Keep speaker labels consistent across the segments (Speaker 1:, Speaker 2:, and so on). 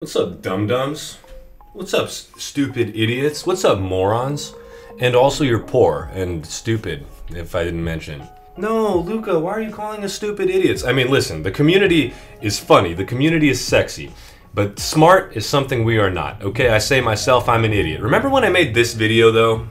Speaker 1: What's up, dum-dums? What's up, stupid idiots? What's up, morons? And also you're poor and stupid, if I didn't mention. No, Luca, why are you calling us stupid idiots? I mean, listen, the community is funny, the community is sexy, but smart is something we are not, okay? I say myself, I'm an idiot. Remember when I made this video, though?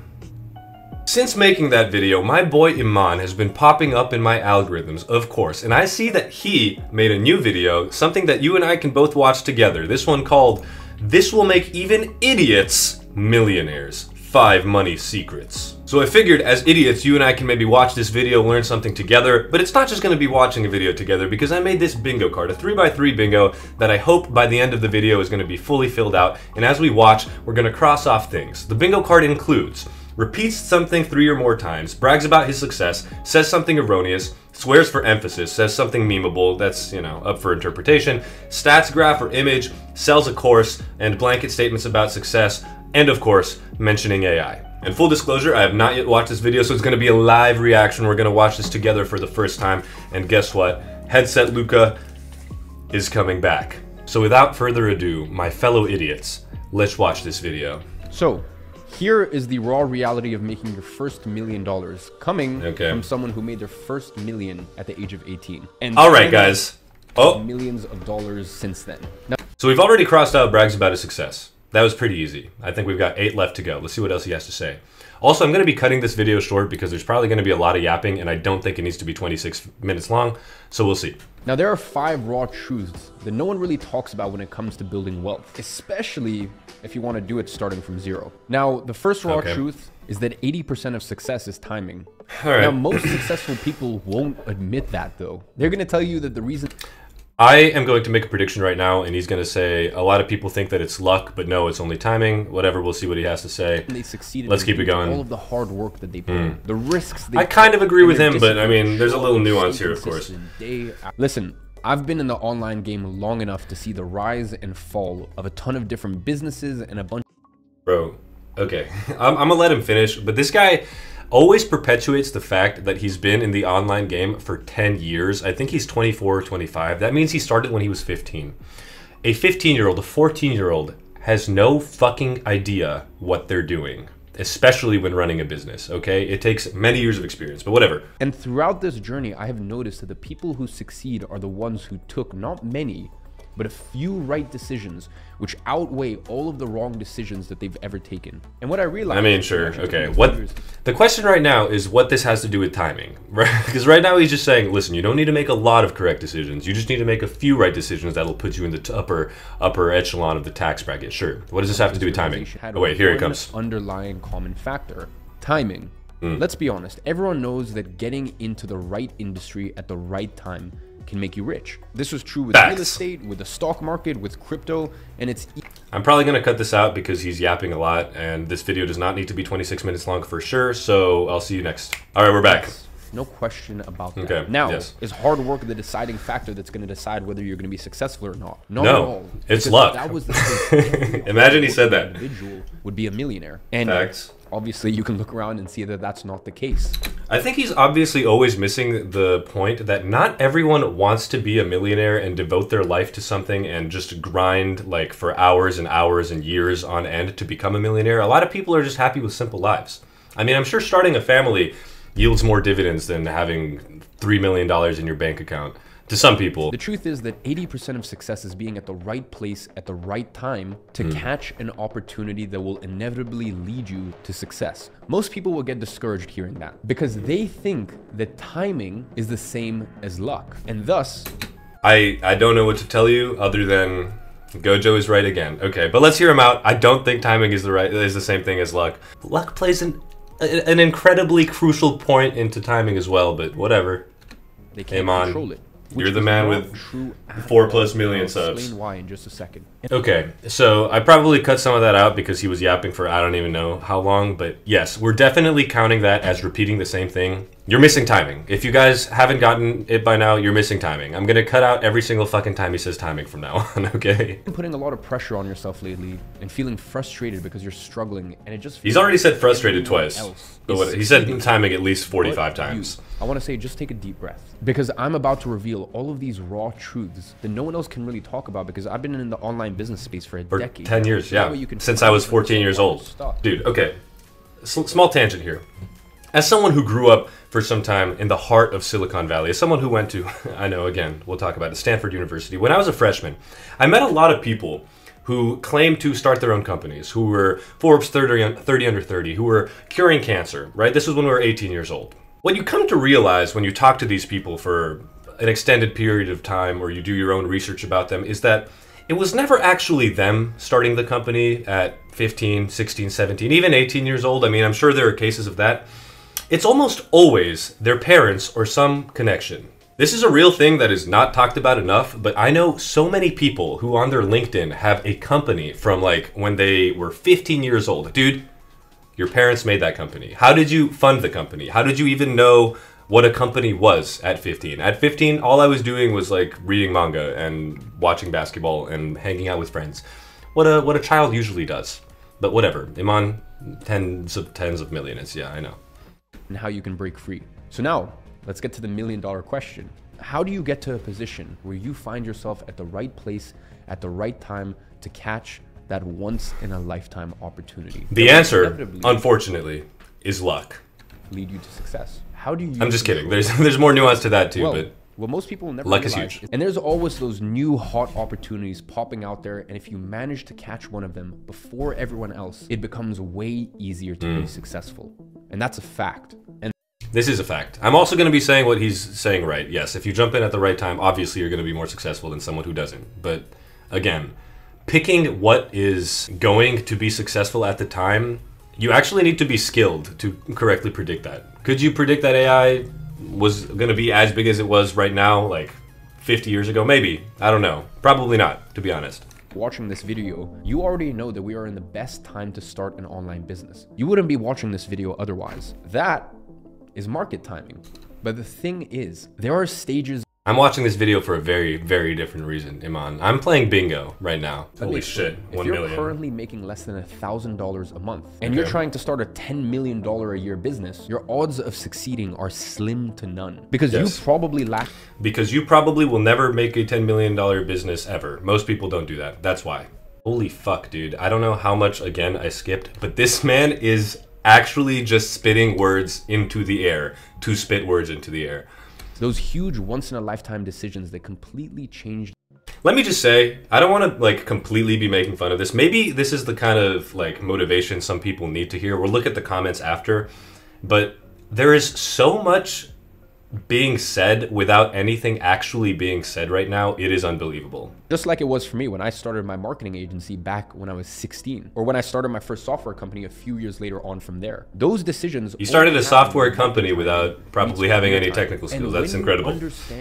Speaker 1: Since making that video, my boy Iman has been popping up in my algorithms, of course, and I see that he made a new video, something that you and I can both watch together. This one called, "This Will Make Even Idiots Millionaires. 5 Money Secrets." So I figured, as idiots, you and I can maybe watch this video, learn something together, but it's not just gonna be watching a video together, because I made this bingo card, a 3x3 bingo, that I hope by the end of the video is gonna be fully filled out, and as we watch, we're gonna cross off things. The bingo card includes repeats something 3 or more times, brags about his success, says something erroneous, swears for emphasis, says something memeable, that's, you know, up for interpretation, stats graph or image, sells a course, and blanket statements about success, and of course, mentioning AI. And full disclosure, I have not yet watched this video, so it's gonna be a live reaction. We're gonna watch this together for the first time, and guess what? Headset Luca is coming back. So without further ado, my fellow idiots, let's watch this video.
Speaker 2: So, here is the raw reality of making your first $1 million, coming from someone who made their first million at the age of 18. And
Speaker 1: all right, guys. Oh,
Speaker 2: millions of dollars since then. Now,
Speaker 1: so we've already crossed out brags about his success. That was pretty easy. I think we've got 8 left to go. Let's see what else he has to say. Also, I'm going to be cutting this video short because there's probably going to be a lot of yapping, and I don't think it needs to be 26 minutes long, so we'll see.
Speaker 2: Now, there are 5 raw truths that no one really talks about when it comes to building wealth, especially if you want to do it starting from zero. Now, the first raw truth is that 80% of success is timing.
Speaker 1: All right.
Speaker 2: Now, most successful people won't admit that, though. They're going to tell you that the reason...
Speaker 1: I am going to make a prediction right now, and he's going to say a lot of people think that it's luck, but no, it's only timing. Whatever, we'll see what he has to say.
Speaker 2: They succeeded.
Speaker 1: Let's keep it going.
Speaker 2: All of the hard work that they put in, the risks they
Speaker 1: I kind of agree with him, but I mean, there's a little nuance here, of course.
Speaker 2: Listen, I've been in the online game long enough to see the rise and fall of a ton of different businesses and a bunch.
Speaker 1: Bro, okay, I'm gonna let him finish, but this guy always perpetuates the fact that he's been in the online game for 10 years. I think he's 24 or 25. That means he started when he was 15. A 15-year-old, a 14-year-old has no fucking idea what they're doing, especially when running a business, okay? It takes many years of experience, but whatever.
Speaker 2: And throughout this journey, I have noticed that the people who succeed are the ones who took not many, but a few right decisions, which outweigh all of the wrong decisions that they've ever taken. And what I realized...
Speaker 1: I mean, sure, okay. The question right now is what this has to do with timing, right? Because right now he's just saying, listen, you don't need to make a lot of correct decisions. You just need to make a few right decisions that'll put you in the upper echelon of the tax bracket. Sure. What does this have to do with timing? Oh, wait, here it comes.
Speaker 2: Underlying common factor, timing. Let's be honest. Everyone knows that getting into the right industry at the right time can make you rich. This was true with real estate, with the stock market, with crypto, and it's...
Speaker 1: I'm probably going to cut this out because he's yapping a lot, and this video does not need to be 26 minutes long for sure, so I'll see you next. All right, we're back.
Speaker 2: No question about that.
Speaker 1: Okay,
Speaker 2: now, is hard work the deciding factor that's going to decide whether you're going to be successful or not? Not
Speaker 1: no,
Speaker 2: at all.
Speaker 1: It's luck.
Speaker 2: That was the thing.
Speaker 1: Imagine he said that.
Speaker 2: Individual would be a millionaire. And
Speaker 1: facts.
Speaker 2: Obviously, you can look around and see that that's not the case.
Speaker 1: I think he's obviously always missing the point that not everyone wants to be a millionaire and devote their life to something and just grind like for hours and hours and years on end to become a millionaire. A lot of people are just happy with simple lives. I mean, I'm sure starting a family yields more dividends than having $3 million in your bank account. To some people.
Speaker 2: The truth is that 80% of success is being at the right place at the right time to catch an opportunity that will inevitably lead you to success. Most people will get discouraged hearing that because they think that timing is the same as luck. And thus...
Speaker 1: I don't know what to tell you other than Gojo is right again. Okay, but let's hear him out. I don't think timing is the same thing as luck. Luck plays an incredibly crucial point into timing as well, but whatever.
Speaker 2: They can't control it.
Speaker 1: You're the man with 4+ million subs.
Speaker 2: Explain why in just a second.
Speaker 1: Okay, so I probably cut some of that out because he was yapping for I don't even know how long, but yes, we're definitely counting that as repeating the same thing. You're missing timing. If you guys haven't gotten it by now, you're missing timing. I'm gonna cut out every single fucking time he says timing from now on, okay?
Speaker 2: You're putting a lot of pressure on yourself lately and feeling frustrated because you're struggling, and it just...
Speaker 1: He's already said frustrated twice. He said timing at least 45 times.
Speaker 2: I want to say just take a deep breath because I'm about to reveal all of these raw truths that no one else can really talk about because I've been in the online online business space for a
Speaker 1: For
Speaker 2: decade.
Speaker 1: 10 years, yeah.
Speaker 2: You can
Speaker 1: Since I was 14 years old. Dude, okay. Small tangent here. As someone who grew up for some time in the heart of Silicon Valley, as someone who went to, I know, again, we'll talk about it, Stanford University, when I was a freshman, I met a lot of people who claimed to start their own companies, who were Forbes 30 under 30, who were curing cancer, right? This was when we were 18 years old. What you come to realize when you talk to these people for an extended period of time, or you do your own research about them, is that it was never actually them starting the company at 15, 16, 17, even 18 years old. I mean, I'm sure there are cases of that. It's almost always their parents or some connection. This is a real thing that is not talked about enough, but I know so many people who on their LinkedIn have a company from like when they were 15 years old. Dude, your parents made that company. How did you fund the company? How did you even know what a company was at 15? At 15, all I was doing was like reading manga and watching basketball and hanging out with friends. What a child usually does. But whatever, Iman, tens of millions, yeah, I know.
Speaker 2: And how you can break free. So now, let's get to the million-dollar question. How do you get to a position where you find yourself at the right place at the right time to catch that once-in-a-lifetime opportunity?
Speaker 1: The answer, unfortunately, is luck.
Speaker 2: Lead you to success. How do you?
Speaker 1: I'm just kidding. There's more nuance to that too,
Speaker 2: well,
Speaker 1: but
Speaker 2: most people never
Speaker 1: luck
Speaker 2: realize,
Speaker 1: is huge.
Speaker 2: And there's always those new hot opportunities popping out there, and if you manage to catch one of them before everyone else, it becomes way easier to be successful. And that's a fact. And
Speaker 1: this is a fact. I'm also going to be saying what he's saying right. Yes, if you jump in at the right time, obviously you're going to be more successful than someone who doesn't. But again, picking what is going to be successful at the time, you actually need to be skilled to correctly predict that. Could you predict that AI was going to be as big as it was right now, like 50 years ago? Maybe. I don't know. Probably not, to be honest.
Speaker 2: Watching this video, you already know that we are in the best time to start an online business. You wouldn't be watching this video otherwise. That is market timing. But the thing is, there are stages.
Speaker 1: I'm watching this video for a very, very different reason, Iman. I'm playing bingo right now. Holy shit, 1 million.
Speaker 2: If you're currently making less than $1,000 a month, and you're trying to start a $10 million a year business, your odds of succeeding are slim to none. Because you probably lack...
Speaker 1: Because you probably will never make a $10 million business ever. Most people don't do that. That's why. Holy fuck, dude. I don't know how much, again, I skipped, but this man is actually just spitting words into the air to spit words into the air.
Speaker 2: Those huge once-in-a-lifetime decisions that completely changed.
Speaker 1: Let me just say, I don't want to like completely be making fun of this. Maybe this is the kind of like motivation some people need to hear. We'll look at the comments after, but there is so much being said without anything actually being said right now. It is unbelievable.
Speaker 2: Just like it was for me when I started my marketing agency back when I was 16, or when I started my first software company a few years later on from there. Those decisions...
Speaker 1: You started a software company without probably having any technical skills. That's incredible.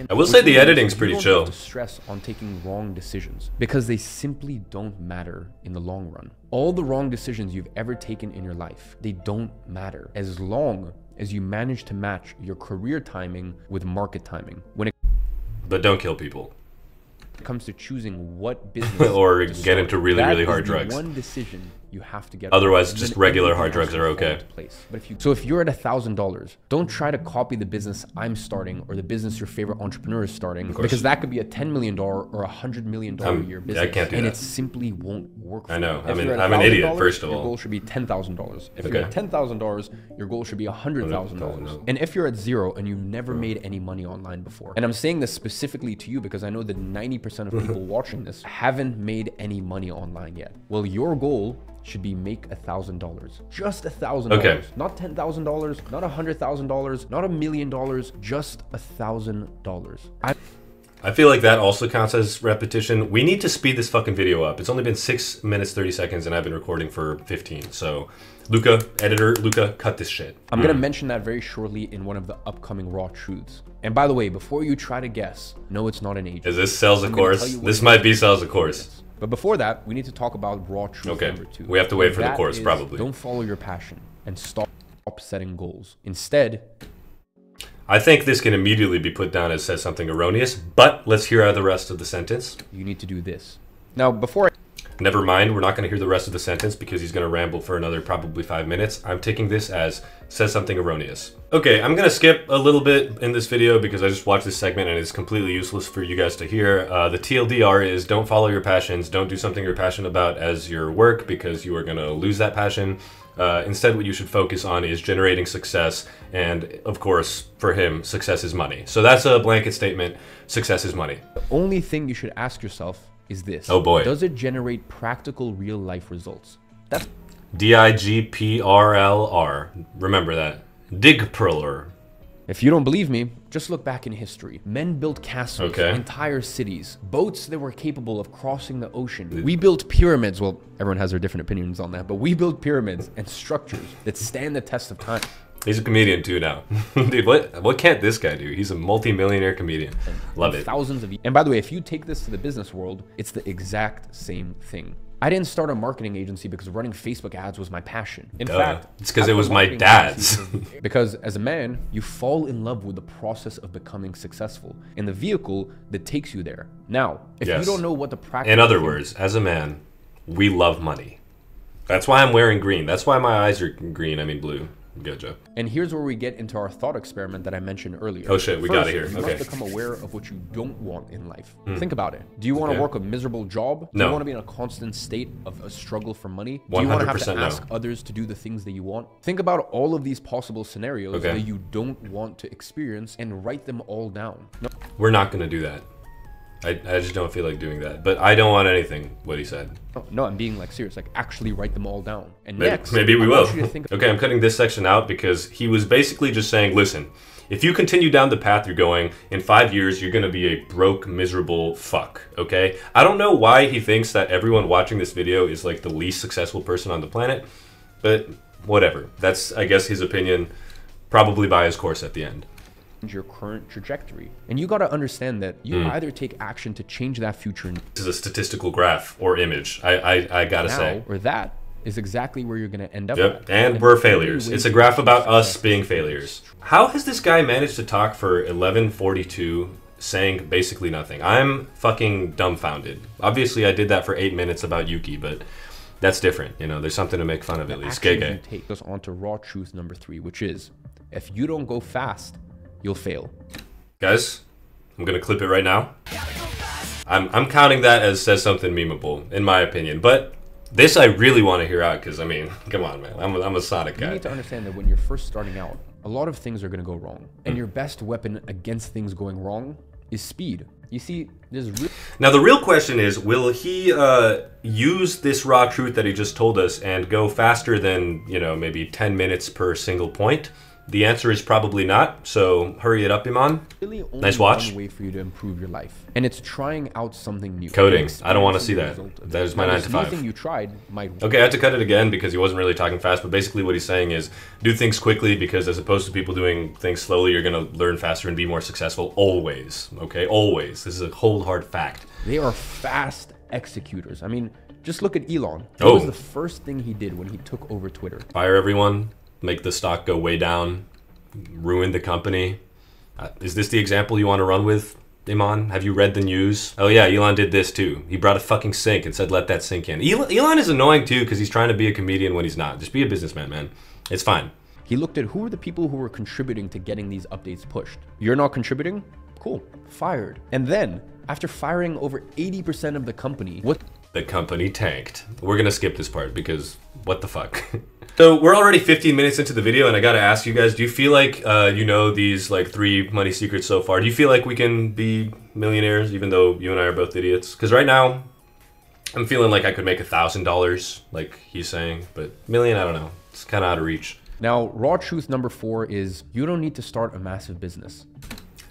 Speaker 1: I will say the editing's pretty chill.
Speaker 2: You don't have to stress on taking wrong decisions because they simply don't matter in the long run. All the wrong decisions you've ever taken in your life, they don't matter as long as you manage to match your career timing with market timing.
Speaker 1: But don't kill people.
Speaker 2: It comes to choosing what business
Speaker 1: or get into really, really hard drugs.
Speaker 2: One decision you have to get.
Speaker 1: Otherwise, just regular hard drugs are okay.
Speaker 2: But if you're at $1,000, don't try to copy the business I'm starting or the business your favorite entrepreneur is starting, because that could be a $10 million or $100 million a year business.
Speaker 1: I can't do that.
Speaker 2: And it simply won't work.
Speaker 1: I know. I'm an idiot. First of all,
Speaker 2: your goal should be $10,000. If you're at $10,000, your goal should be $100,000. And if you're at zero and you've never made any money online before, and I'm saying this specifically to you because I know that 90% of people watching this haven't made any money online yet. Well, your goal should be make $1,000. Just $1,000.
Speaker 1: Okay.
Speaker 2: Not $10,000, not $100,000, not $1 million, just $1,000.
Speaker 1: I feel like that also counts as repetition. We need to speed this fucking video up. It's only been 6 minutes, 30 seconds, and I've been recording for 15. So, Luca, editor, Luca, cut this shit.
Speaker 2: I'm gonna mention that very shortly in one of the upcoming Raw Truths. And by the way, before you try to guess, no, it's not an agent.
Speaker 1: Is this sells a course? This might be sells a course.
Speaker 2: But before that, we need to talk about Raw Truth number 2.
Speaker 1: We have to wait for the course, probably.
Speaker 2: Don't follow your passion and stop setting goals. Instead,
Speaker 1: I think this can immediately be put down as says something erroneous, but let's hear out the rest of the sentence.
Speaker 2: You need to do this. Now, before
Speaker 1: Never mind, we're not going to hear the rest of the sentence because he's going to ramble for another probably 5 minutes. I'm taking this as says something erroneous. Okay, I'm going to skip a little bit in this video because I just watched this segment and it's completely useless for you guys to hear. The TLDR is don't follow your passions, don't do something you're passionate about as your work because you are going to lose that passion. Instead, what you should focus on is generating success, and of course, for him, success is money. So that's a blanket statement, success is money.
Speaker 2: The only thing you should ask yourself is this.
Speaker 1: Oh boy.
Speaker 2: Does it generate practical real life results? That's
Speaker 1: DIGPRLR. Remember that. Digprler.
Speaker 2: If you don't believe me, just look back in history. Men built castles, entire cities, boats that were capable of crossing the ocean. We built pyramids. Well, everyone has their different opinions on that, but we built pyramids and structures that stand the test of time.
Speaker 1: He's a comedian too now. Dude, what can't this guy do? He's a multi-millionaire comedian. Love it.
Speaker 2: Thousands of. And by the way, if you take this to the business world, it's the exact same thing. I didn't start a marketing agency because running Facebook ads was my passion. In fact,
Speaker 1: it's because it was my dad's.
Speaker 2: Because as a man, you fall in love with the process of becoming successful and the vehicle that takes you there. Now, if you don't know what the practice...
Speaker 1: In other words, as a man, we love money. That's why I'm wearing green. That's why my eyes are green. I mean blue. Good job.
Speaker 2: And here's where we get into our thought experiment that I mentioned earlier.
Speaker 1: Oh shit, we got it here.
Speaker 2: You must become aware of what you don't want in life. Think about it. Do you want to work a miserable job? Do you want to be in a constant state of a struggle for money? Do you want to have to ask others to do the things that you want? Think about all of these possible scenarios that you don't want to experience and write them all down. No.
Speaker 1: We're not going to do that. I just don't feel like doing that. But I don't want anything, what he said.
Speaker 2: No, I'm being like serious. Like actually write them all down. And
Speaker 1: maybe we will. Okay, I'm cutting this section out because he was basically just saying, listen, if you continue down the path you're going, in 5 years, you're going to be a broke, miserable fuck, okay? I don't know why he thinks that everyone watching this video is like the least successful person on the planet, but whatever. That's, I guess, his opinion, probably by his course at the end.
Speaker 2: Your current trajectory, and you got to understand that you either take action to change that future.
Speaker 1: This is a statistical graph or image. I gotta say,
Speaker 2: or that is exactly where you're gonna end up.
Speaker 1: Yep, and we're failures. It's a graph about us being failures. How has this guy managed to talk for 11:42, saying basically nothing? I'm fucking dumbfounded. Obviously, I did that for 8 minutes about Yuki, but that's different. You know, there's something to make fun of at least.
Speaker 2: You take us on to raw truth number 3, which is, if you don't go fast, you'll fail.
Speaker 1: Guys, I'm gonna clip it right now. I'm counting that as says something memeable, in my opinion. But this I really want to hear out because, I mean, come on, man. I'm a Sonic guy.
Speaker 2: You need to understand that when you're first starting out, a lot of things are gonna go wrong. And your best weapon against things going wrong is speed. You see,
Speaker 1: now the real question is, will he use this raw truth that he just told us and go faster than, you know, maybe 10 minutes per single point? The answer is probably not, so hurry it up, Iman.
Speaker 2: Really only
Speaker 1: nice watch.
Speaker 2: One way for you to improve your life, and it's trying out something new.
Speaker 1: Coding. I don't want to see that. That is my 9 to 5.
Speaker 2: Anything you tried might.
Speaker 1: Okay, I had to cut it again because he wasn't really talking fast, but basically what he's saying is do things quickly because as opposed to people doing things slowly, you're going to learn faster and be more successful always, okay? Always. This is a cold, hard fact.
Speaker 2: They are fast executors. I mean, just look at Elon. What was the first thing he did when he took over Twitter?
Speaker 1: Fire everyone. Make the stock go way down, ruin the company. Is this the example you want to run with, Iman? Have you read the news? Oh yeah, Elon did this too. He brought a fucking sink and said, let that sink in. Elon is annoying too because he's trying to be a comedian when he's not. Just be a businessman, man. It's fine.
Speaker 2: He looked at who were the people who were contributing to getting these updates pushed. You're not contributing? Cool. Fired. And then, after firing over 80% of the company, what?
Speaker 1: The company tanked. We're gonna skip this part because what the fuck? So we're already 15 minutes into the video and I gotta ask you guys, do you feel like you know these like 3 money secrets so far? Do you feel like we can be millionaires even though you and I are both idiots? Because right now, I'm feeling like I could make $1,000 like he's saying, but million, I don't know. It's kind of out of reach.
Speaker 2: Now, raw truth number 4 is you don't need to start a massive business.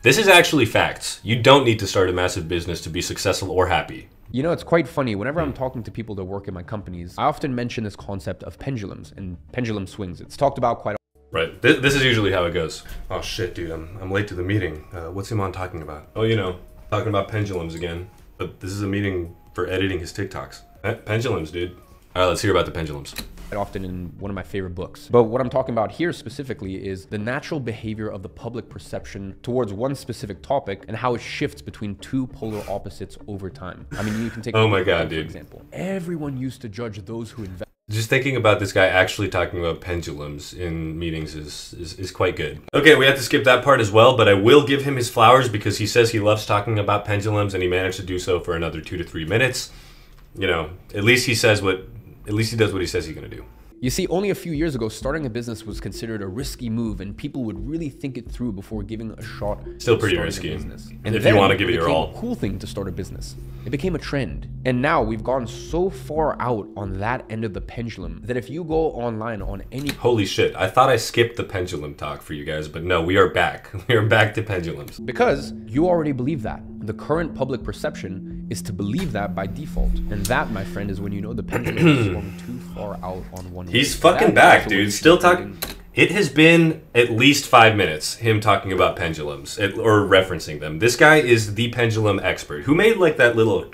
Speaker 1: This is actually facts. You don't need to start a massive business to be successful or happy.
Speaker 2: You know, it's quite funny. Whenever I'm talking to people that work in my companies, I often mention this concept of pendulums and pendulum swings. It's talked about quite
Speaker 1: Right. This is usually how it goes. Oh shit, dude, I'm late to the meeting. What's Iman talking about? Oh, you know, talking about pendulums again. But this is a meeting for editing his TikToks. Pendulums, dude. All right, let's hear about the pendulums.
Speaker 2: often in one of my favorite books. But what I'm talking about here specifically is the natural behavior of the public perception towards one specific topic and how it shifts between two polar opposites over time. I mean, you can take
Speaker 1: oh my God, dude.
Speaker 2: For example. Everyone used to judge those who invest.
Speaker 1: Just thinking about this guy actually talking about pendulums in meetings is quite good. Okay, we have to skip that part as well, but I will give him his flowers because he says he loves talking about pendulums and he managed to do so for another 2 to 3 minutes. You know, at least he does what he says he's gonna do.
Speaker 2: You see, only a few years ago, starting a business was considered a risky move and people would really think it through before giving a shot.
Speaker 1: Still pretty risky,
Speaker 2: and
Speaker 1: if you want to give it your all.
Speaker 2: It became a cool thing to start a business. It became a trend. And now we've gone so far out on that end of the pendulum that if you go online on any...
Speaker 1: Holy shit, I thought I skipped the pendulum talk for you guys, but no, we are back. We are back to pendulums.
Speaker 2: Because you already believe that. The current public perception is to believe that by default. And that, my friend, is when you know the pendulum is swung too far out on one way.
Speaker 1: He's fucking back, dude. Still talking. It has been at least 5 minutes, him talking about pendulums, or referencing them. This guy is the pendulum expert, who made like that little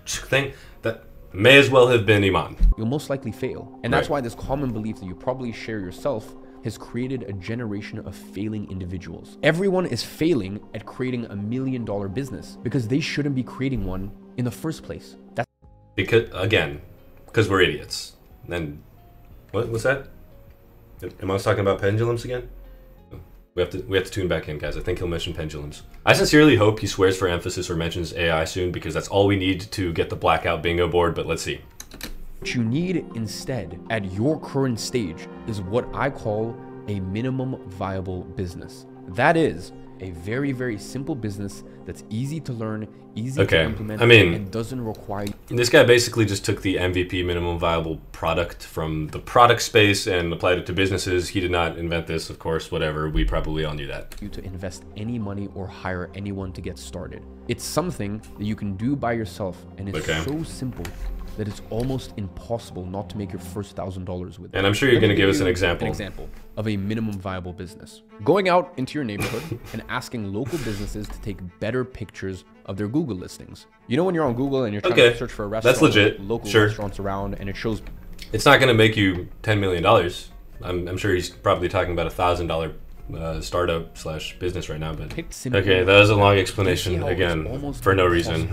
Speaker 1: thing that may as well have been Iman.
Speaker 2: You'll most likely fail. And that's why this common belief that you probably share yourself has created a generation of failing individuals. Everyone is failing at creating $1 million business because they shouldn't be creating one in the first place. That's
Speaker 1: because we're idiots. And what's that? Am I talking about pendulums again? We have to tune back in, guys. I think he'll mention pendulums. I sincerely hope he swears for emphasis or mentions AI soon because that's all we need to get the blackout bingo board, but let's see.
Speaker 2: What you need instead at your current stage is what I call a minimum viable business. That is a very, very simple business that's easy to learn, easy to implement, and doesn't require...
Speaker 1: This guy basically just took the MVP, minimum viable product, from the product space and applied it to businesses. He did not invent this, of course, whatever. We probably all knew that.
Speaker 2: You to invest any money or hire anyone to get started. It's something that you can do by yourself, and it's so simple that it's almost impossible not to make your first $1,000 with it.
Speaker 1: And I'm sure you're going to give us an example.
Speaker 2: An example of a minimum viable business. Going out into your neighborhood and asking local businesses to take better pictures of their Google listings. You know when you're on Google and you're trying to search for a restaurant,
Speaker 1: that's legit.
Speaker 2: Local restaurants around, and it shows...
Speaker 1: It's not going to make you $10 million. I'm sure he's probably talking about $1,000 startup / business right now, but okay, that was a long explanation again for no reason.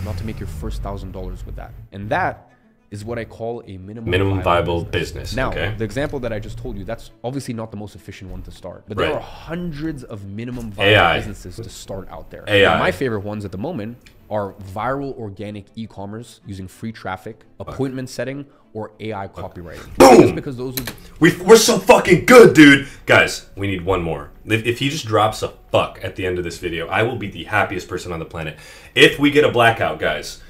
Speaker 2: Not to make your first $1,000 with that, and that is what I call a
Speaker 1: minimum viable business.
Speaker 2: Now, the example that I just told you, that's obviously not the most efficient one to start, but there are hundreds of minimum viable businesses to start out there. Now, my favorite ones at the moment are viral organic e-commerce using free traffic, appointment setting, or AI copywriting.
Speaker 1: Boom!
Speaker 2: Just because those
Speaker 1: we're so fucking good, dude. Guys, we need one more. If he just drops a fuck at the end of this video, I will be the happiest person on the planet. If we get a blackout, guys,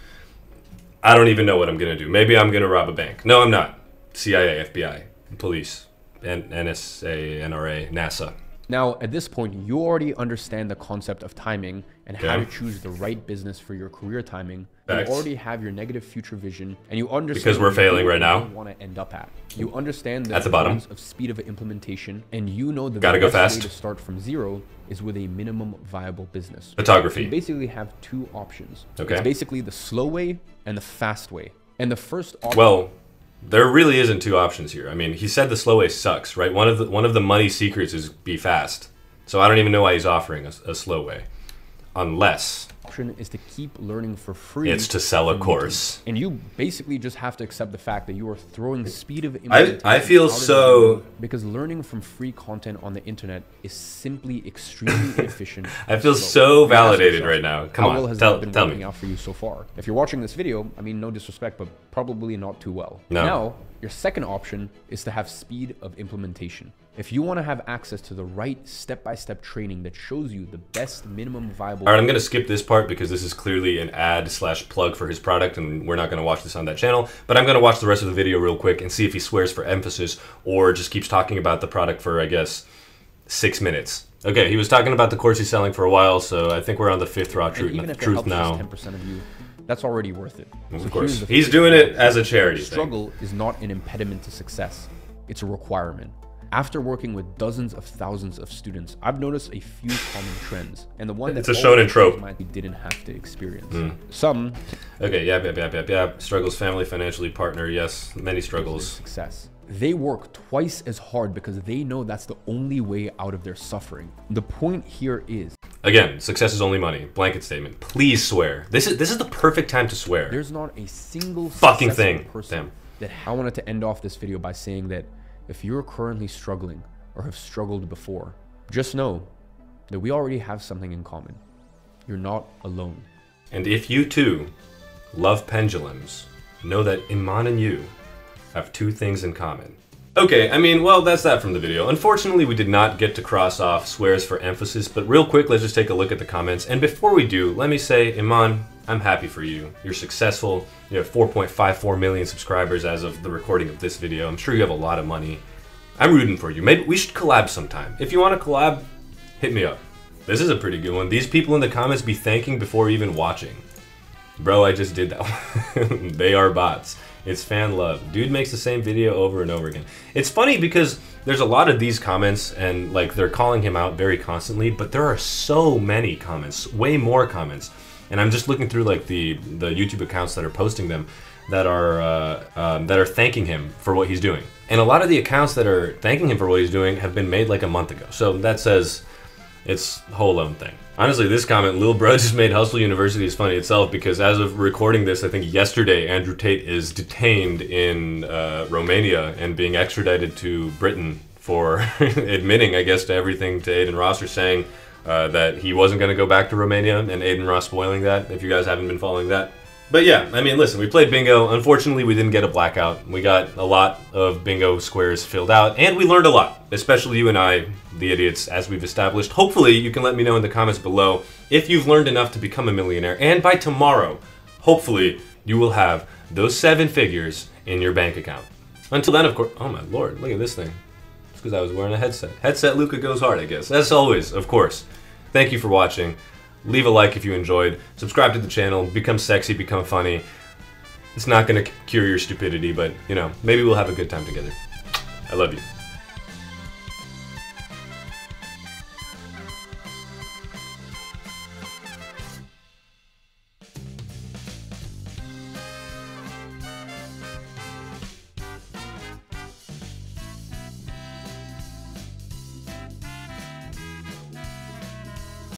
Speaker 1: I don't even know what I'm gonna do. Maybe I'm gonna rob a bank. No, I'm not. CIA, FBI, police, NSA, NRA, NASA.
Speaker 2: Now, at this point, you already understand the concept of timing and how to choose the right business for your career timing. You already have your negative future vision, and you understand
Speaker 1: because we're failing right now.
Speaker 2: You want to end up at. You understand the
Speaker 1: at the bottom
Speaker 2: of speed of implementation, and you know that
Speaker 1: the best way
Speaker 2: to start from zero is with a minimum viable business.
Speaker 1: Photography.
Speaker 2: You basically have two options. It's basically the slow way and the fast way. And the first option.
Speaker 1: Well, there really isn't two options here. I mean, he said the slow way sucks, right? One of the money secrets is be fast. So I don't even know why he's offering a slow way, unless
Speaker 2: option is to keep learning for free.
Speaker 1: It's to sell a course,
Speaker 2: and you basically just have to accept the fact that you are throwing speed of implementation.
Speaker 1: I feel so
Speaker 2: because learning from free content on the internet is simply extremely inefficient.
Speaker 1: I feel so validated right now. Come on, tell me.
Speaker 2: Out for you so far. If you're watching this video, I mean, no disrespect, but probably not too well.
Speaker 1: No.
Speaker 2: Now, your second option is to have speed of implementation. If you want to have access to the right step-by-step training that shows you the best minimum viable...
Speaker 1: All right, I'm going to skip this part because this is clearly an ad / plug for his product, and we're not going to watch this on that channel. But I'm going to watch the rest of the video real quick and see if he swears for emphasis or just keeps talking about the product for, I guess, 6 minutes. Okay, he was talking about the course he's selling for a while, so I think we're on the 5th raw truth now.
Speaker 2: 10% of you, that's already worth it.
Speaker 1: Of course. He's doing it as a charity
Speaker 2: Struggle is not an impediment to success. It's a requirement. After working with dozens of thousands of students, I've noticed a few common trends, and the one that
Speaker 1: it's a shonen trope
Speaker 2: we didn't have to experience. Some.
Speaker 1: Okay, yeah. Struggles, family, financially, partner. Yes, many struggles.
Speaker 2: Success. They work twice as hard because they know that's the only way out of their suffering. The point here is,
Speaker 1: again, success is only money. Blanket statement. Please swear. This is the perfect time to swear.
Speaker 2: There's not a single
Speaker 1: fucking thing.
Speaker 2: Person that I wanted to end off this video by saying that if you're currently struggling or have struggled before, just know that we already have something in common. You're not alone.
Speaker 1: And if you too love pendulums, know that Iman and you have two things in common. Okay, I mean, well, that's that from the video. Unfortunately, we did not get to cross off swears for emphasis, but real quick, let's just take a look at the comments. And before we do, let me say, Iman, I'm happy for you. You're successful. You have 4.54 million subscribers as of the recording of this video. I'm sure you have a lot of money. I'm rooting for you. Maybe we should collab sometime. If you want to collab, hit me up. This is a pretty good one. These people in the comments be thanking before even watching. Bro, I just did that one. They are bots. It's fan love. Dude makes the same video over and over again. It's funny because there's a lot of these comments and like they're calling him out very constantly, but there are so many comments, way more comments. And I'm just looking through like the YouTube accounts that are posting them that are thanking him for what he's doing. And a lot of the accounts that are thanking him for what he's doing have been made like a month ago. So that says it's a whole own thing. Honestly, this comment, Lil Bro just made Hustle University is funny itself because as of recording this, I think yesterday, Andrew Tate is detained in Romania and being extradited to Britain for admitting, I guess, to everything to Aiden Ross, or saying that he wasn't going to go back to Romania, and Aiden Ross spoiling that, if you guys haven't been following that. But yeah, I mean, listen, we played bingo. Unfortunately, we didn't get a blackout. We got a lot of bingo squares filled out, and we learned a lot, especially you and I, the idiots, as we've established. Hopefully, you can let me know in the comments below if you've learned enough to become a millionaire, and by tomorrow, hopefully, you will have those 7 figures in your bank account. Until then, of course, oh my lord, look at this thing. It's because I was wearing a headset. Headset Luca goes hard, I guess. As always, of course, thank you for watching. Leave a like if you enjoyed. Subscribe to the channel. Become sexy. Become funny. It's not going to cure your stupidity, but, you know, maybe we'll have a good time together. I love you.